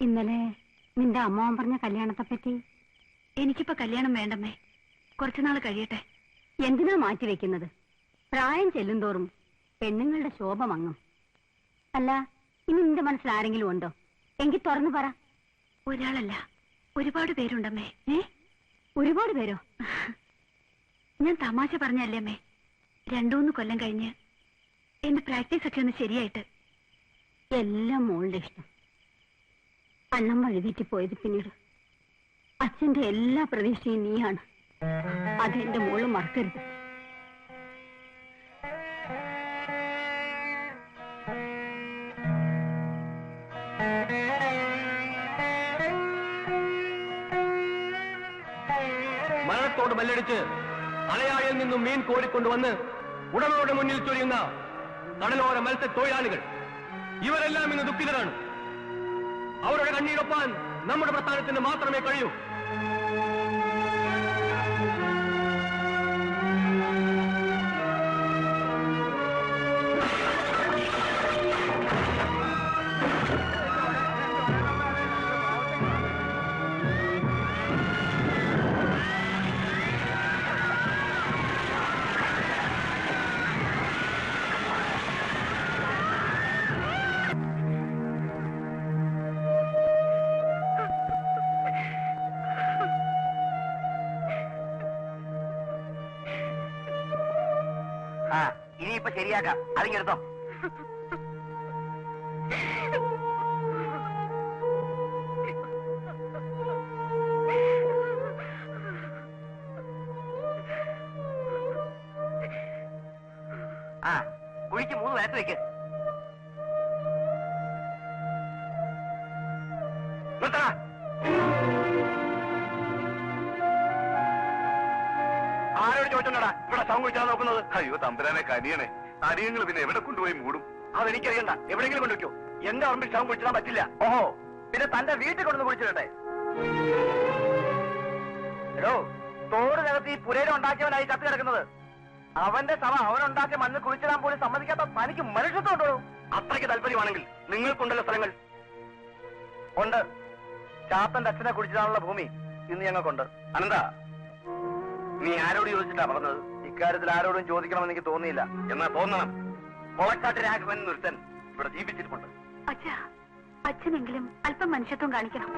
ഇന്നലെ നിന്റെ അമ്മാവൻ പറഞ്ഞ കല്യാണത്തെ പറ്റി? എനിക്കിപ്പോ കല്യാണം വേണ്ടമ്മേ, കുറച്ചുനാൾ കഴിയട്ടെ. എന്തിനാ മാറ്റിവെക്കുന്നത്? പ്രായം ചെല്ലുന്തോറും പെണ്ണുങ്ങളുടെ ശോഭ മങ്ങും. അല്ല, ഇനി നിന്റെ മനസ്സിൽ ആരെങ്കിലും ഉണ്ടോ? എങ്കിൽ തുറന്നു പറ. ഒരാളല്ല, ഒരുപാട് പേരുണ്ടമ്മേ. ഒരുപാട് പേരോ? ഞാൻ തമാശ പറഞ്ഞല്ലേ അമ്മേ. 2-3 കൊല്ലം കഴിഞ്ഞ് എന്റെ പ്രാക്ടീസ് ഒക്കെ ഒന്ന് ശരിയായിട്ട്. എല്ലാം മോളുടെ ഇഷ്ടം. അണ്ണം വഴുതിയിട്ട് പോയത് പിന്നീട് അച്ഛന്റെ എല്ലാ പ്രതീക്ഷയും നീയാണ്. അതെന്റെ മോള് മറക്കരുത്. മരണത്തോട് മല്ലടിച്ച് അലയാഴിൽ നിന്നും മീൻ കോരിക്കൊണ്ടുവന്ന് ഉടമയുടെ മുന്നിൽ ചൊരിയുന്ന കടലോര മത്സ്യത്തൊഴിലാളികൾ, ഇവരെല്ലാം ഇന്ന് ദുഃഖിതരാണ്. അവരുടെ കണ്ണീരൊപ്പാൻ നമ്മുടെ പ്രസ്ഥാനത്തിന് മാത്രമേ കഴിയൂ. ഇനിയിപ്പൊ ശരിയാക്കാം. അതിങ്ങെടുത്തോ. കുഴിക്ക് 3 വയസ്സ് വെക്ക്. ആരോട് ചോദിച്ചോണ്ടാ ഇവിടെ ശവം കുഴിച്ചാൽ നോക്കുന്നത്? അയ്യോ തമ്പുരാനെ, കനിയണേ. അനിയങ്ങൾ പിന്നെ എവിടെ കൊണ്ടുപോയി മൂടും? അതെനിക്കറിയണ്ട. എവിടെയെങ്കിലും കൊണ്ടുവയ്ക്കോ. എന്റെ പറമ്പിൽ ശവം കുഴിച്ചിടാൻ പറ്റില്ല. ഓഹോ, പിന്നെ തന്റെ വീട്ടിൽ കൊണ്ടു കുഴിച്ചിടട്ടെ. എടോ, തോട് നികത്തി പുരയിലും ഉണ്ടാക്കിയവനായി ചത്തു കിടക്കുന്നത്. അവന്റെ ശവം അവനുണ്ടാക്കിയ മണ്ണ് കുഴിച്ചിടാൻ പോലും സമ്മതിക്കാത്ത തനിക്ക് മനുഷ്യത്വം ഉണ്ടോ? അത്രയ്ക്ക് താല്പര്യമാണെങ്കിൽ നിങ്ങൾക്കുണ്ടല്ലോ സ്ഥലങ്ങൾ. ഉണ്ട്. ചാത്തന്റെ അച്ഛനെ കുഴിച്ചിടാനുള്ള ഭൂമി ഇന്ന് ഞങ്ങൾക്കുണ്ട്. അനന്ത, നീ ആരോട് ചോദിച്ചിട്ടാ പറഞ്ഞത്? ഇക്കാര്യത്തിൽ ആരോടും ചോദിക്കണമെന്ന് എനിക്ക് തോന്നിയില്ല. എന്നാ തോന്നണം. കൊളക്കാട്ട് രാഘവൻ ഒരുത്തൻ ഇവിടെ ജീവിച്ചിരിപ്പുണ്ട്. അച്ഛനെങ്കിലും അല്പം മനുഷ്യത്വം കാണിക്കണം.